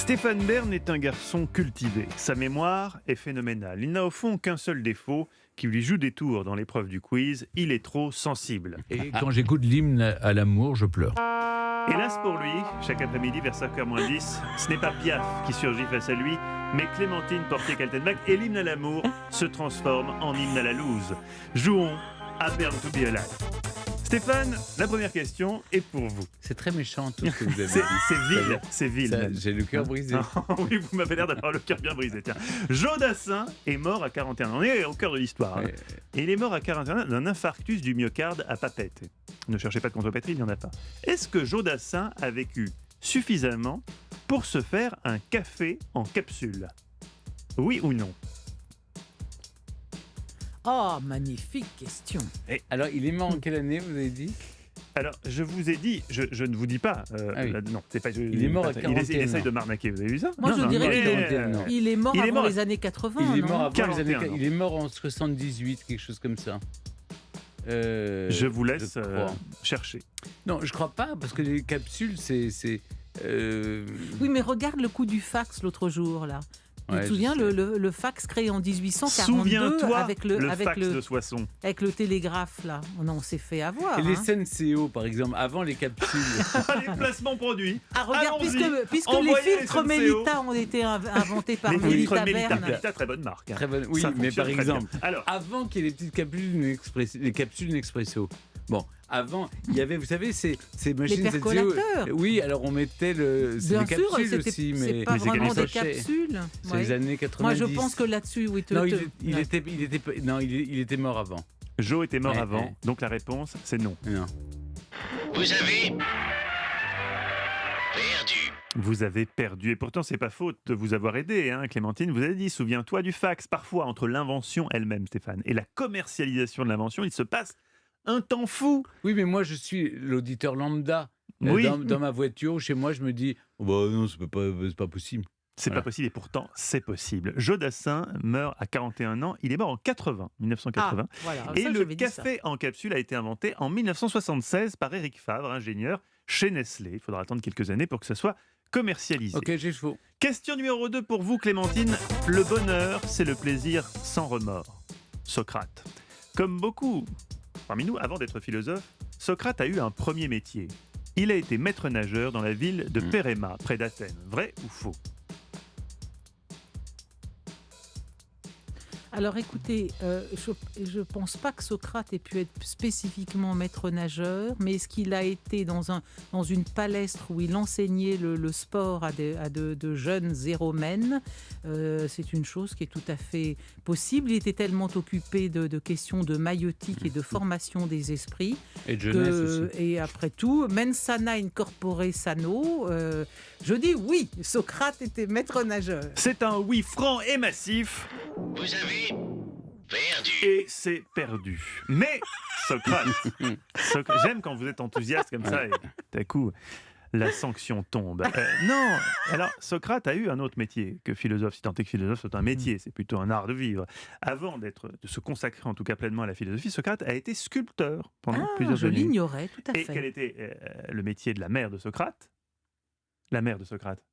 Stéphane Bern est un garçon cultivé. Sa mémoire est phénoménale. Il n'a au fond qu'un seul défaut qui lui joue des tours dans l'épreuve du quiz. Il est trop sensible. Et quand j'écoute l'hymne à l'amour, je pleure. Hélas pour lui, chaque après-midi vers 5h-10, ce n'est pas Piaf qui surgit face à lui, mais Clémentine Portier-Kaltenbach, et l'hymne à l'amour se transforme en hymne à la loose. Jouons à Burn to be Alive. Stéphane, la première question est pour vous. C'est très méchant tout ce que vous avez C'est dit. c'est vil. Ça, même. j'ai le cœur brisé. Oui, vous m'avez l'air d'avoir le cœur bien brisé. Tiens. Joe Dassin est mort à 41 ans. On est au cœur de l'histoire. Hein. Et il est mort à 41 ans d'un infarctus du myocarde à Papette. Ne cherchez pas de contrepétrie, il n'y en a pas. Est-ce que Joe Dassin a vécu suffisamment pour se faire un café en capsule? Oui ou non? Oh, magnifique question. Alors, il est mort en quelle année, vous avez dit? Alors, je vous ai dit, je ne vous dis pas. Ah oui. Non, c'est pas. Il est mort à 41 Il essaye ans. de m'arnaquer, vous avez vu ça? Moi, je dirais il est- qu'il est mort Il est avant mort- les années 80. Il est non mort avant les 41 années. ans. Il est mort en 78, quelque chose comme ça. Je vous laisse je crois. chercher. Non, je crois pas, parce que les capsules, c'est. Oui, mais regarde le coup du fax l'autre jour, là. Tu Ouais, te je souviens, sais. le fax créé en 1842 Souviens-toi avec le le fax de Soissons. avec le télégraphe, là. On s'est fait avoir. Et les hein. SNCO, par exemple, avant les capsules. Les placements produits. Ah, regarde, Allons-y. puisque les Envoyez les filtres SNCO. Melita ont été inventés par Les filtres Melita Melita. Bern. Melita, très bonne marque. hein. Très bonne. Oui, Ça mais fonctionne par très bien. exemple, Alors, avant qu'il y ait les petites capsules les capsules Nespresso. Bon, avant, il y avait, vous savez, ces machines Les SNCO. percolateurs. Oui, alors on mettait c'est Bien des sûr, capsules c'est aussi, pas mais c'est vraiment des sachets. capsules. C'est Ouais. les années 90. Moi, je pense que là-dessus, oui. Non, ouais. il était mort avant. Joe était mort Ouais, avant, ouais. donc la réponse, c'est non. Non. Vous avez perdu. Vous avez perdu, et pourtant c'est pas faute de vous avoir aidé, hein, Clémentine. Vous avez dit, souviens-toi du fax. Parfois, entre l'invention elle-même, Stéphane, et la commercialisation de l'invention, il se passe un temps fou. Oui, mais moi, je suis l'auditeur lambda. Oui. Dans ma voiture, chez moi, je me dis, oh, bah non, c'est pas possible. C'est Voilà. pas possible, et pourtant c'est possible. Joe Dassin meurt à 41 ans. Il est mort en 1980. Ah, voilà. Et Ça, le j'avais dit ça. café en capsule a été inventé en 1976 par Éric Favre, ingénieur chez Nestlé. Il faudra attendre quelques années pour que ça soit commercialisé. Ok, j'ai faux. Question numéro 2 pour vous, Clémentine. Le bonheur, c'est le plaisir sans remords. Socrate. Comme beaucoup parmi nous, avant d'être philosophe, Socrate a eu un premier métier. Il a été maître nageur dans la ville de Péréma, près d'Athènes. Vrai ou faux? Alors écoutez, je ne pense pas que Socrate ait pu être spécifiquement maître nageur, mais est-ce qu'il a été dans une palestre où il enseignait le sport à de jeunes zéromènes? C'est une chose qui est tout à fait possible. Il était tellement occupé de questions de maïeutique et de formation des esprits. Et de jeunesse aussi. Et après tout, mens sana in corpore sano, je dis oui, Socrate était maître nageur. C'est un oui franc et massif, Vous avez perdu. et c'est perdu. Mais Socrate, j'aime quand vous êtes enthousiaste comme ça, et d'un coup, la sanction tombe. Non, alors Socrate a eu un autre métier que philosophe, si tant est que philosophe c'est un métier, c'est plutôt un art de vivre. Avant de se consacrer en tout cas pleinement à la philosophie, Socrate a été sculpteur pendant plusieurs Je années. l'ignorais, tout à Et fait. quel était le métier de la mère de Socrate? La mère de Socrate.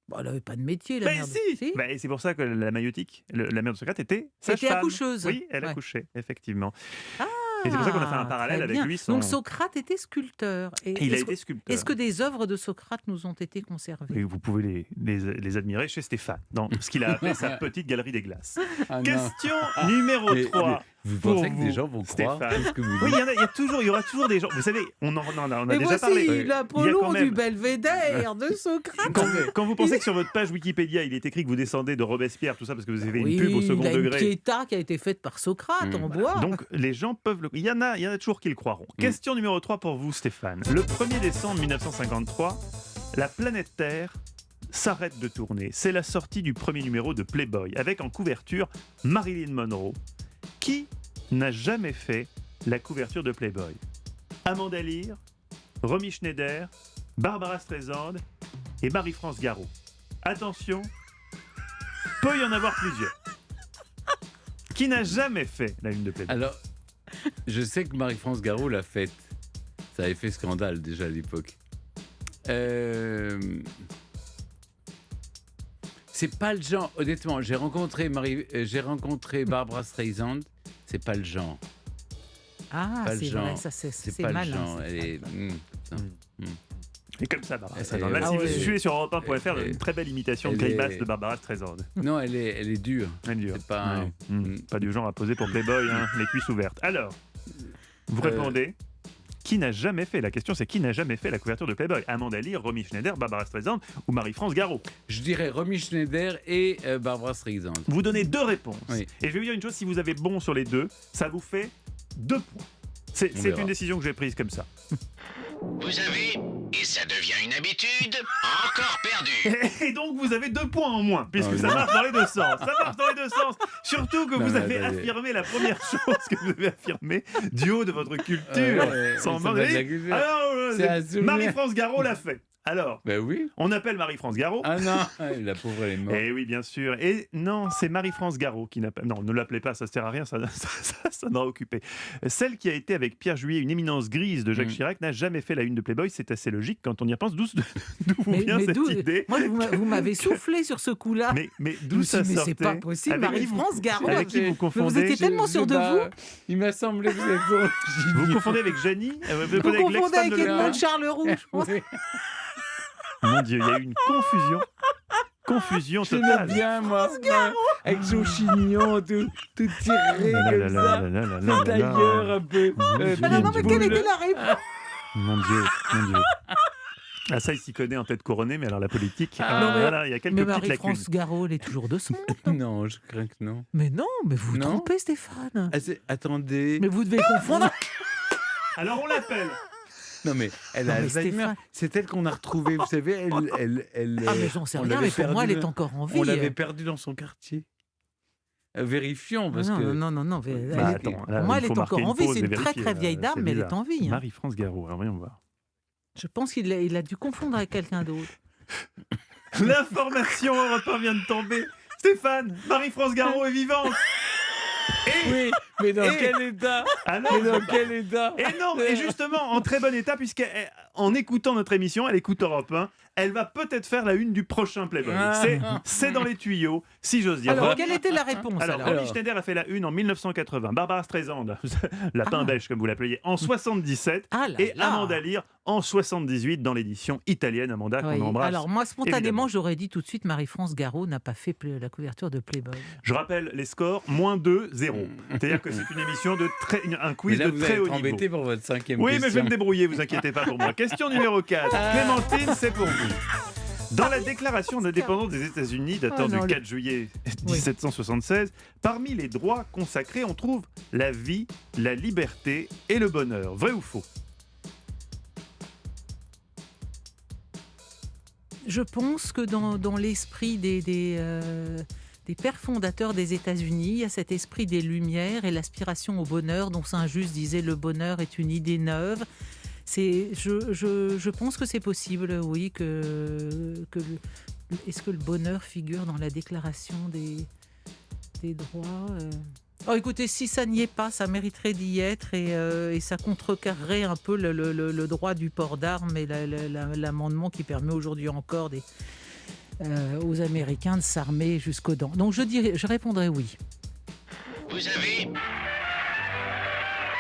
Bon, elle n'avait pas de métier, la Ben merde. si, Ben, et c'est pour ça que la maïeutique, la mère de Socrate était sage-femme. accoucheuse. Oui, elle Ouais. accouchait, effectivement. Et c'est pour ça qu'on a fait un parallèle très avec bien. lui. Donc Socrate était sculpteur. Et Il a est-ce été sculpteur. Est-ce que des œuvres de Socrate nous ont été conservées? Et vous pouvez les admirer chez Stéphane, dans ce qu'il a appelé sa petite galerie des glaces. Ah, non. Question numéro Mais- 3. Vous pour pensez que vous, des gens vont croire Stéphane. tout ce que vous Oui, dites? il y aura toujours des gens. Vous savez, on a Et déjà voici parlé. Il y a l'Apollon quand même- du belvédère de Socrate. Quand vous pensez que sur votre page Wikipédia, il est écrit que vous descendez de Robespierre, tout ça, parce que vous avez Oui, une pub au second il a une degré. piéta qui a été faite par Socrate en bois. Donc les gens peuvent le... Il y en a toujours qui le croiront. Question numéro 3 pour vous, Stéphane. Le 1er décembre 1953, la planète Terre s'arrête de tourner. C'est la sortie du premier numéro de Playboy, avec en couverture Marilyn Monroe. Qui n'a jamais fait la couverture de Playboy? Amanda Lear, Romy Schneider, Barbara Streisand et Marie-France Garot. Attention, peut y en avoir plusieurs. Qui n'a jamais fait la une de Playboy? Alors, je sais que Marie-France Garot l'a faite. Ça avait fait scandale déjà à l'époque. C'est pas le genre. Honnêtement, j'ai rencontré Barbara Streisand. C'est pas le genre. Ah, Pas le c'est genre. vrai, ça c'est pas malin. le genre. ça. Elle est. Et comme ça, Barbara Ah, Streisand. c'est- Là, si vous ouais. suivez sur Europe1.fr, Elle- une très belle imitation de elle grimace est- de Barbara Streisand. Non, elle est dure. Elle est dure. C'est pas. Ouais. Pas du genre à poser pour Playboy, hein, les cuisses ouvertes. Alors, vous Euh, répondez. Qui n'a jamais fait, la question c'est qui n'a jamais fait la couverture de Playboy? Amanda Lear, Romy Schneider, Barbara Streisand ou Marie-France Garot? Je dirais Romy Schneider et Barbara Streisand. Vous donnez 2 réponses. Oui. Et je vais vous dire une chose, si vous avez bon sur les 2, ça vous fait 2 points. C'est verra. une décision que j'ai prise comme ça. Vous avez, et ça devient une habitude, encore perdu. Et donc vous avez 2 points en moins, puisque Oh, ça non. marche dans les 2 sens. Ça marche dans les 2 sens. Surtout que Non, vous mais avez attendez. affirmé la première chose que vous avez affirmé du haut de votre culture. Sans ça va de la culture. Alors, C'est un souvenir. Marie-France Garot l'a fait. Alors, Ben oui. on appelle Marie-France Garot. Ah non, la pauvre, elle est morte. Eh oui, bien sûr. Et non, c'est Marie-France Garot qui n'a pas. Non, ne l'appelez pas, ça sert à rien, ça n'aura occupé. Celle qui a été avec Pierre Juillet une éminence grise de Jacques Chirac n'a jamais fait la une de Playboy. C'est assez logique quand on y repense. D'où vous vient cette idée? Moi, vous m'avez soufflé sur ce coup-là. Mais Je d'où me suis ça dit, mais sortait? c'est pas possible, Avec qui vous- Marie-France Garot. Avec qui vous Mais vous confondez? étiez tellement sûr de vous. Il m'a semblé que vous êtes Vous confondez avec Jeannie? Vous Vous confondez confondez l'ex-femme avec de Leclerc? Edmond Charles Roux, je pense. Mon Dieu, il y a eu une confusion. Confusion Je l'aime totale. bien, moi. Avec son chignon, tout tiré comme ça. Son tailleur un peu. Ah non, non, mais quelle pitbull. était la réponse? Mon Dieu, mon Dieu. Ah ça, il s'y connaît en tête couronnée, mais alors la politique, Ah, voilà, il y a quelques Mais petites lacunes. Marie-France Garot, elle est toujours de son. Non, je crains que non. Mais non, mais vous vous Non. trompez, Stéphane. Attendez. Mais vous devez confondre. Alors on l'appelle. Non, mais elle a Non, mais Alzheimer. Stéphane. C'est elle qu'on a retrouvée, vous savez. Elle, Ah, mais j'en sais on rien, l'avait mais pour moi, elle perdue, est encore en vie. On l'avait perdue dans son quartier. Vérifions, parce non, que. non. Bah, Elle est- attends, là, pour moi, il elle faut est encore marquer en vie. pause C'est et une très vérifier, très vieille dame, c'est mais elle est bizarre. en vie. hein. Marie-France Garot, alors voyons voir. Je pense qu'il a dû confondre avec quelqu'un d'autre. L'information Europe 1 vient de tomber. Stéphane, Marie-France Garot est vivante. Oui, mais dans Et- quel état Ah non, Mais dans quel état et non, et justement, en très bon état, puisqu'en écoutant notre émission, elle écoute Europe 1, elle va peut-être faire la une du prochain Playboy. Ah. C'est dans les tuyaux, si j'ose dire. Alors, quelle était la réponse Alors, alors Romy Schneider a fait la une en 1980, Barbara Streisand, lapin Ah. beige comme vous l'appeliez, en 77, Ah là et là. Amanda Lear en 78 dans l'édition italienne. Amanda, Oui. qu'on embrasse. Alors moi, spontanément, évidemment. j'aurais dit tout de suite Marie-France Garot n'a pas fait la couverture de Playboy. Je rappelle les scores, -2, 0. C'est-à-dire que c'est une émission de un Mais quiz là, de vous très allez haut être niveau. embêté pour votre 5e Oui, mais je vais question. me débrouiller, vous inquiétez pas pour moi. Question numéro 4. Clémentine, c'est pour vous. Dans la déclaration d'indépendance des États-Unis datant Oh non, du le- 4 juillet 1776, parmi les droits consacrés, on trouve la vie, la liberté et le bonheur. Vrai ou faux? Je pense que dans l'esprit des pères fondateurs des États-Unis, il y a cet esprit des Lumières et l'aspiration au bonheur dont Saint-Just disait le bonheur est une idée neuve. Je pense que c'est possible, oui, est-ce que le bonheur figure dans la déclaration des droits Oh, écoutez, si ça n'y est pas, ça mériterait d'y être et ça contrecarrerait un peu le droit du port d'armes et l'amendement qui permet aujourd'hui encore aux Américains de s'armer jusqu'aux dents. Donc je répondrai oui. Vous avez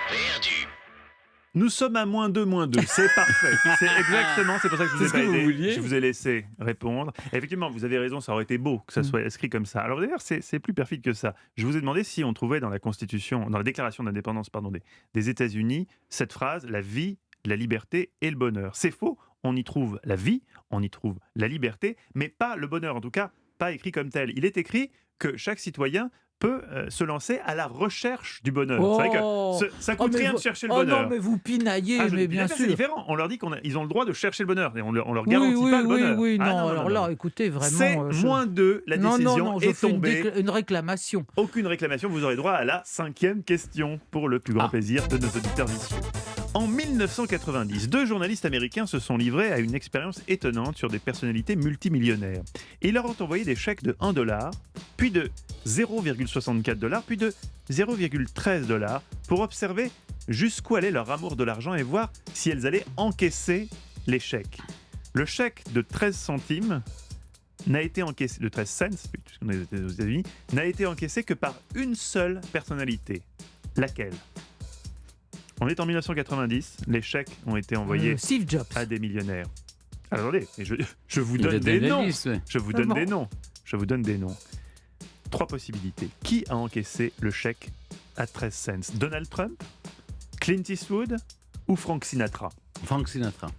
perdu. Nous sommes à -2, c'est parfait. C'est exactement, c'est pour ça que je vous ai C'est ce pas que vous aidé. vouliez. Je vous ai laissé répondre. Effectivement, vous avez raison, ça aurait été beau que ça soit écrit comme ça. Alors d'ailleurs, c'est plus perfide que ça. Je vous ai demandé si on trouvait dans la Constitution, dans la Déclaration d'indépendance des États-Unis, cette phrase, la vie, la liberté et le bonheur. C'est faux, on y trouve la vie, on y trouve la liberté, mais pas le bonheur, en tout cas, pas écrit comme tel. Il est écrit que chaque citoyen peut se lancer à la recherche du bonheur. C'est vrai que ça coûte rien de chercher le bonheur. Oh non, mais vous pinaillez, Ah, mais bien c'est sûr. différent. On leur dit qu'ils ont le droit de chercher le bonheur et on leur Oui, garantit oui, pas le bonheur. oui, Ah, non, alors là, écoutez, vraiment... c'est je- -2, la Non, décision non, je est fais tombée. une réclamation. Aucune réclamation, vous aurez droit à la 5e question pour le plus grand plaisir de nos auditeurs vicieux. En 1990, 2 journalistes américains se sont livrés à une expérience étonnante sur des personnalités multimillionnaires. Ils leur ont envoyé des chèques de $1, puis de 0,64 $, puis de 0,13 $ pour observer jusqu'où allait leur amour de l'argent et voir si elles allaient encaisser les chèques. Le chèque de 13 centimes n'a été encaissé, de 13 cents, puisqu'on est aux États-Unis, n'a été encaissé que par une seule personnalité. Laquelle? On est en 1990, les chèques ont été envoyés Steve Jobs. à des millionnaires. Attendez, je vous donne des noms. Je vous donne des noms. Je vous donne des noms. 3 possibilités. Qui a encaissé le chèque à 13 cents? Donald Trump, Clint Eastwood ou Frank Sinatra? Frank Sinatra.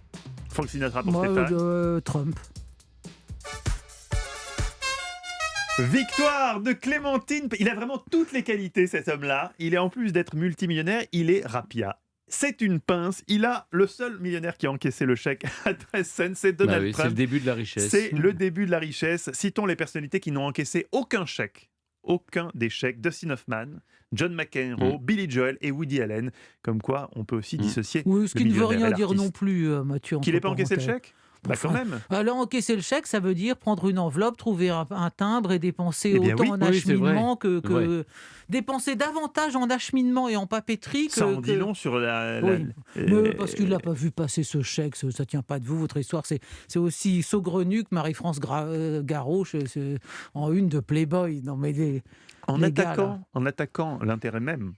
Frank Sinatra pour Moi, Stéphane. Trump. Victoire de Clémentine. Il a vraiment toutes les qualités, cet homme-là. Il est en plus d'être multimillionnaire, il est rapia. C'est une pince. Il a le seul millionnaire qui a encaissé le chèque à 13 cents, c'est Donald Trump. C'est le début de la richesse. C'est le début de la richesse. Citons les personnalités qui n'ont encaissé aucun chèque. Aucun des chèques. Dustin Hoffman, John McEnroe, Billy Joel et Woody Allen. Comme quoi, on peut aussi dissocier. Oui, ce le qui ne veut millionnaire rien et dire l'artiste. non plus, Mathieu. Qu'il n'ait pas encaissé le parenthèses. chèque? Bah quand même. Alors, encaisser le chèque, ça veut dire prendre une enveloppe, trouver un timbre et dépenser Eh bien autant oui, en oui, c'est vrai. acheminement C'est que dépenser davantage en acheminement et en papeterie que. Ça en dit long sur la... Oui. Mais parce qu'il n'a pas vu passer ce chèque, ça ne tient pas de vous, votre histoire. C'est aussi saugrenu que Marie-France Garot en une de Playboy. Non, mais En les gars, là. attaquant l'intérêt même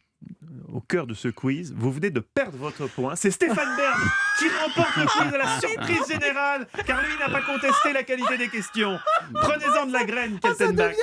au cœur de ce quiz, vous venez de perdre votre point. C'est Stéphane Bern qui remporte le quiz à la surprise générale, car lui n'a pas contesté la qualité des questions. Prenez-en de la graine, Kaltenbach.